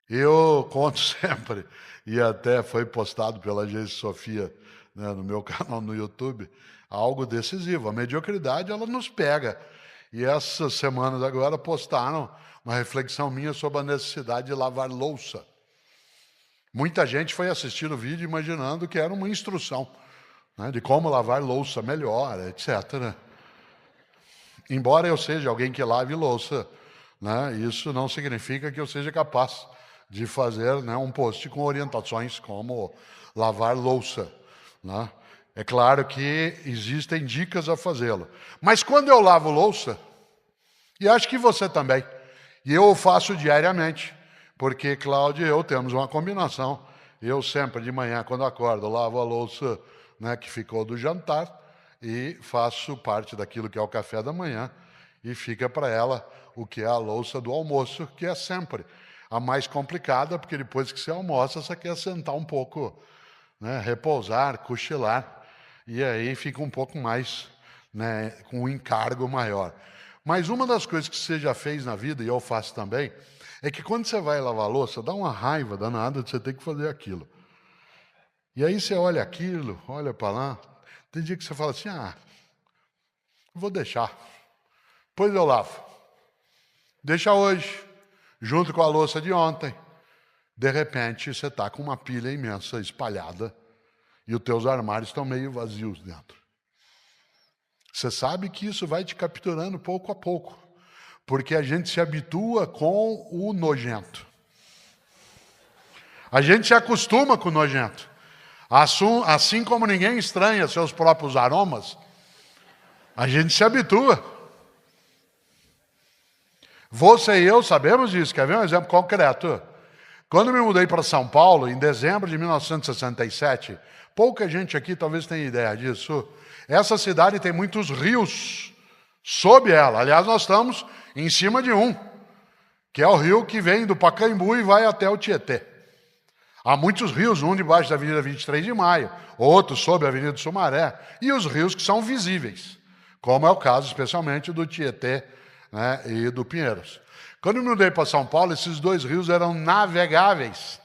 Eu conto sempre, e até foi postado pela Geise Sofia, né, no meu canal no YouTube, algo decisivo. A mediocridade, ela nos pega. E essas semanas agora postaram uma reflexão minha sobre a necessidade de lavar louça. Muita gente foi assistir o vídeo imaginando que era uma instrução, né, de como lavar louça melhor, etc. Embora eu seja alguém que lave louça, né, isso não significa que eu seja capaz de fazer, né, um post com orientações como lavar louça, né? É claro que existem dicas a fazê-lo. Mas quando eu lavo louça, e acho que você também, e eu o faço diariamente, porque Cláudio e eu temos uma combinação. Eu sempre de manhã, quando acordo, lavo a louça, né, que ficou do jantar e faço parte daquilo que é o café da manhã e fica para ela o que é a louça do almoço, que é sempre a mais complicada, porque depois que você almoça, você quer sentar um pouco, né, repousar, cochilar, e aí fica um pouco mais, né, com um encargo maior. Mas uma das coisas que você já fez na vida, e eu faço também, é que quando você vai lavar a louça, dá uma raiva danada de você ter que fazer aquilo. E aí você olha aquilo, olha para lá, tem dia que você fala assim, vou deixar, depois eu lavo. Deixa hoje, junto com a louça de ontem. De repente, você está com uma pilha imensa espalhada e os teus armários estão meio vazios dentro. Você sabe que isso vai te capturando pouco a pouco, porque a gente se habitua com o nojento. A gente se acostuma com o nojento. Assim como ninguém estranha seus próprios aromas, a gente se habitua. Você e eu sabemos disso. Quer ver um exemplo concreto? Quando me mudei para São Paulo, em dezembro de 1967, pouca gente aqui talvez tenha ideia disso. Essa cidade tem muitos rios sob ela. Aliás, nós estamos em cima de um, que é o rio que vem do Pacaembu e vai até o Tietê. Há muitos rios, um debaixo da Avenida 23 de Maio, outro sob a Avenida Sumaré, e os rios que são visíveis, como é o caso especialmente do Tietê, né, e do Pinheiros. Quando eu me mudei para São Paulo, esses dois rios eram navegáveis.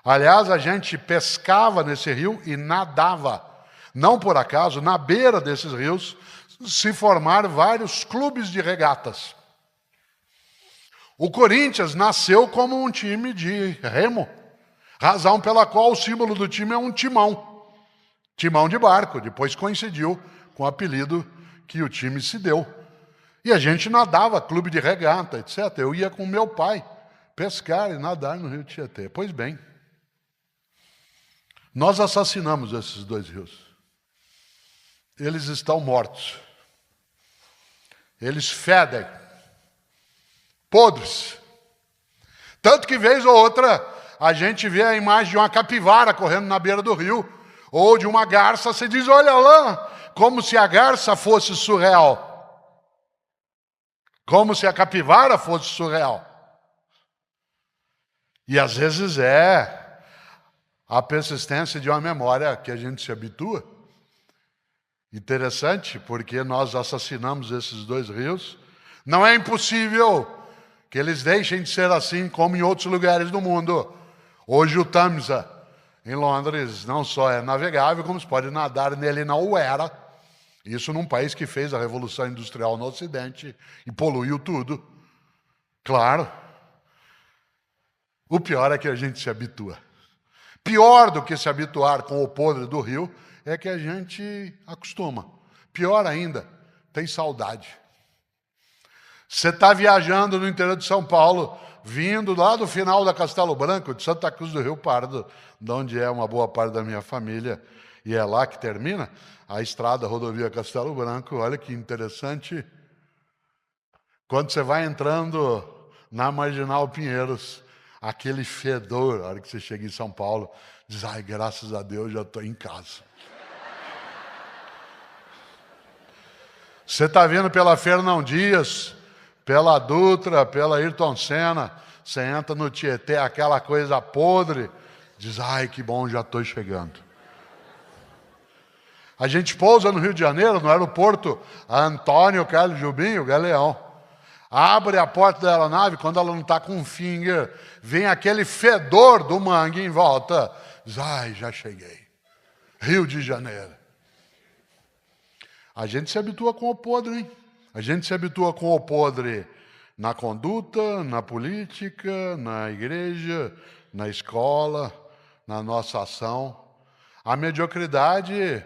Aliás, a gente pescava nesse rio e nadava. Não por acaso, na beira desses rios, se formaram vários clubes de regatas. O Corinthians nasceu como um time de remo, razão pela qual o símbolo do time é um timão. Timão de barco, depois coincidiu com o apelido que o time se deu. E a gente nadava, clube de regata, etc. Eu ia com meu pai pescar e nadar no rio Tietê. Pois bem, nós assassinamos esses dois rios. Eles estão mortos. Eles fedem. Podres. Tanto que, vez ou outra, a gente vê a imagem de uma capivara correndo na beira do rio, ou de uma garça, você diz, olha lá, como se a garça fosse surreal. Como se a capivara fosse surreal. E às vezes é a persistência de uma memória que a gente se habitua. Interessante, porque nós assassinamos esses dois rios. Não é impossível que eles deixem de ser assim como em outros lugares do mundo. Hoje o Tamisa, em Londres, não só é navegável, como se pode nadar nele na Uera. Isso num país que fez a Revolução Industrial no Ocidente e poluiu tudo. Claro. O pior é que a gente se habitua. Pior do que se habituar com o podre do rio é que a gente acostuma. Pior ainda, tem saudade. Você está viajando no interior de São Paulo, vindo lá do final da Castelo Branco, de Santa Cruz do Rio Pardo, de onde é uma boa parte da minha família, e é lá que termina a estrada, a rodovia Castelo Branco. Olha que interessante. Quando você vai entrando na Marginal Pinheiros, aquele fedor, a hora que você chega em São Paulo, diz, ai, graças a Deus, já estou em casa. Você está vindo pela Fernão Dias, pela Dutra, pela Ayrton Senna, você entra no Tietê, aquela coisa podre, diz, ai, que bom, já estou chegando. A gente pousa no Rio de Janeiro, no aeroporto Antônio Carlos Jobim, o Galeão. Abre a porta da aeronave, quando ela não está com um finger, vem aquele fedor do mangue em volta. Diz, ai, já cheguei. Rio de Janeiro. A gente se habitua com o podre, hein? A gente se habitua com o podre na conduta, na política, na igreja, na escola, na nossa ação. A mediocridade,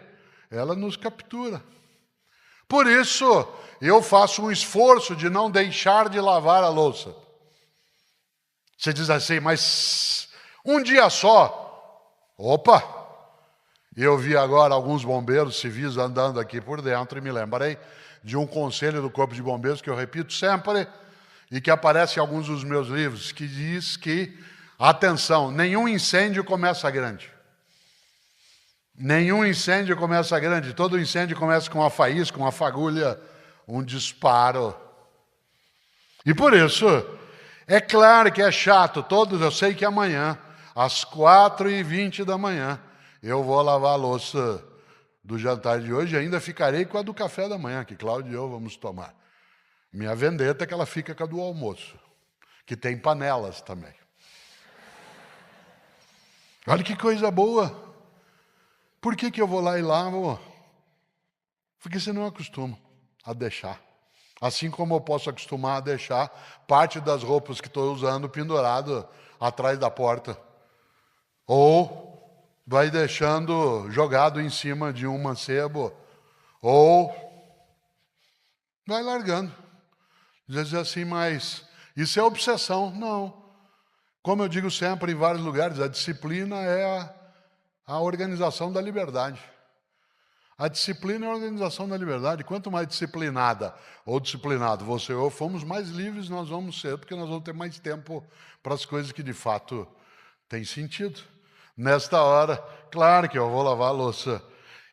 ela nos captura. Por isso, eu faço um esforço de não deixar de lavar a louça. Você diz assim, mas um dia só. Opa! Eu vi agora alguns bombeiros civis andando aqui por dentro e me lembrei de um conselho do Corpo de Bombeiros que eu repito sempre e que aparece em alguns dos meus livros, que diz que, atenção, nenhum incêndio começa grande. Nenhum incêndio começa grande, todo incêndio começa com uma faísca, uma fagulha, um disparo. E por isso, é claro que é chato, eu sei que amanhã, às 4h20 da manhã, eu vou lavar a louça do jantar de hoje e ainda ficarei com a do café da manhã, que Cláudio e eu vamos tomar. Minha vendetta é que ela fica com a do almoço, que tem panelas também. Olha que coisa boa. Por que eu vou lá e lavo? Porque você não acostuma a deixar. Assim como eu posso acostumar a deixar parte das roupas que estou usando pendurado atrás da porta. Ou vai deixando jogado em cima de um mancebo. Ou vai largando. Diz assim, mas isso é obsessão. Não. Como eu digo sempre em vários lugares, a disciplina é a organização da liberdade. A disciplina é a organização da liberdade. Quanto mais disciplinada ou disciplinado você ou fomos, mais livres nós vamos ser, porque nós vamos ter mais tempo para as coisas que de fato têm sentido. Nesta hora, claro que eu vou lavar a louça.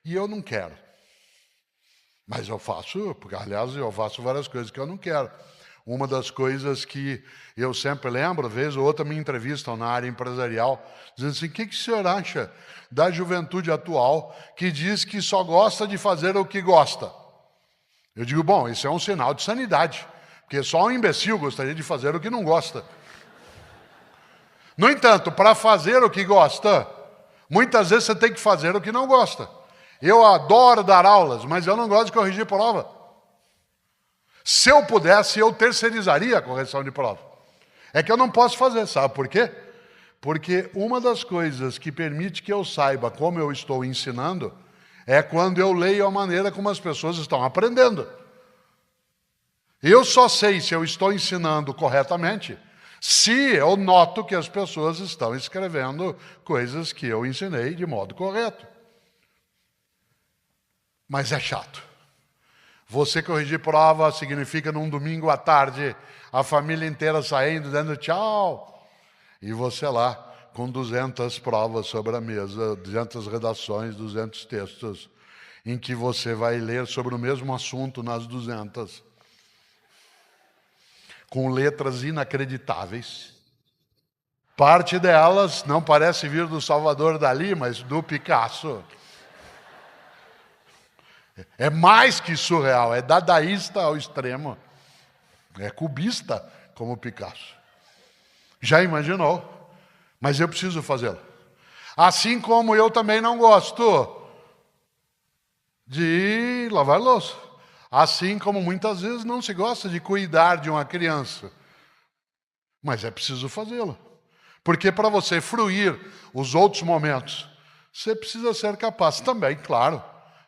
E eu não quero. Mas eu faço, porque aliás eu faço várias coisas que eu não quero. Uma das coisas que eu sempre lembro, vez ou outra me entrevistam na área empresarial, dizendo assim, o que o senhor acha da juventude atual que diz que só gosta de fazer o que gosta? Eu digo, bom, isso é um sinal de sanidade, porque só um imbecil gostaria de fazer o que não gosta. No entanto, para fazer o que gosta, muitas vezes você tem que fazer o que não gosta. Eu adoro dar aulas, mas eu não gosto de corrigir prova. Se eu pudesse, eu terceirizaria a correção de prova. É que eu não posso fazer, sabe por quê? Porque uma das coisas que permite que eu saiba como eu estou ensinando é quando eu leio a maneira como as pessoas estão aprendendo. Eu só sei se eu estou ensinando corretamente se eu noto que as pessoas estão escrevendo coisas que eu ensinei de modo correto. Mas é chato. Você corrigir prova significa num domingo à tarde a família inteira saindo, dando tchau. E você lá com 200 provas sobre a mesa, 200 redações, 200 textos, em que você vai ler sobre o mesmo assunto nas 200. Com letras inacreditáveis. Parte delas não parece vir do Salvador Dalí, mas do Picasso. É mais que surreal, é dadaísta ao extremo. É cubista como Picasso. Já imaginou? Mas eu preciso fazê-lo. Assim como eu também não gosto de lavar louça. Assim como muitas vezes não se gosta de cuidar de uma criança. Mas é preciso fazê-lo. Porque para você fruir os outros momentos, você precisa ser capaz também, claro,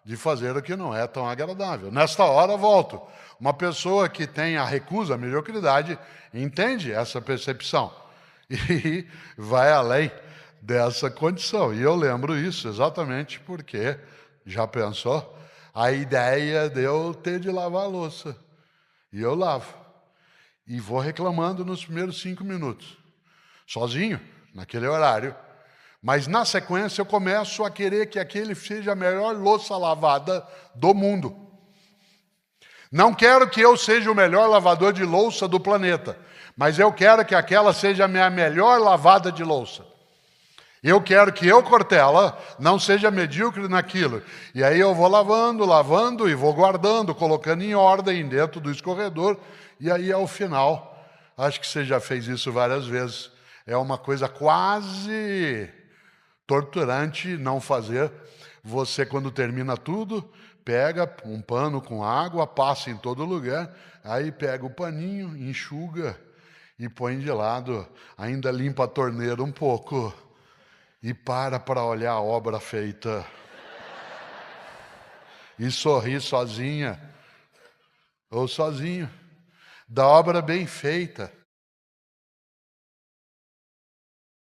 de fazer o que não é tão agradável. Nesta hora, volto. Uma pessoa que tem a recusa, a mediocridade, entende essa percepção e vai além dessa condição. E eu lembro isso exatamente porque, já pensou, a ideia de eu ter de lavar a louça. E eu lavo. E vou reclamando nos primeiros 5 minutos. Sozinho, naquele horário. Mas, na sequência, eu começo a querer que aquele seja a melhor louça lavada do mundo. Não quero que eu seja o melhor lavador de louça do planeta, mas eu quero que aquela seja a minha melhor lavada de louça. Eu quero que eu, Cortella, não seja medíocre naquilo. E aí eu vou lavando, lavando e vou guardando, colocando em ordem dentro do escorredor e aí ao final, acho que você já fez isso várias vezes, é uma coisa quase torturante não fazer. Você, quando termina tudo, pega um pano com água, passa em todo lugar, aí pega o paninho, enxuga e põe de lado, ainda limpa a torneira um pouco e para olhar a obra feita. E sorri sozinha ou sozinho da obra bem feita.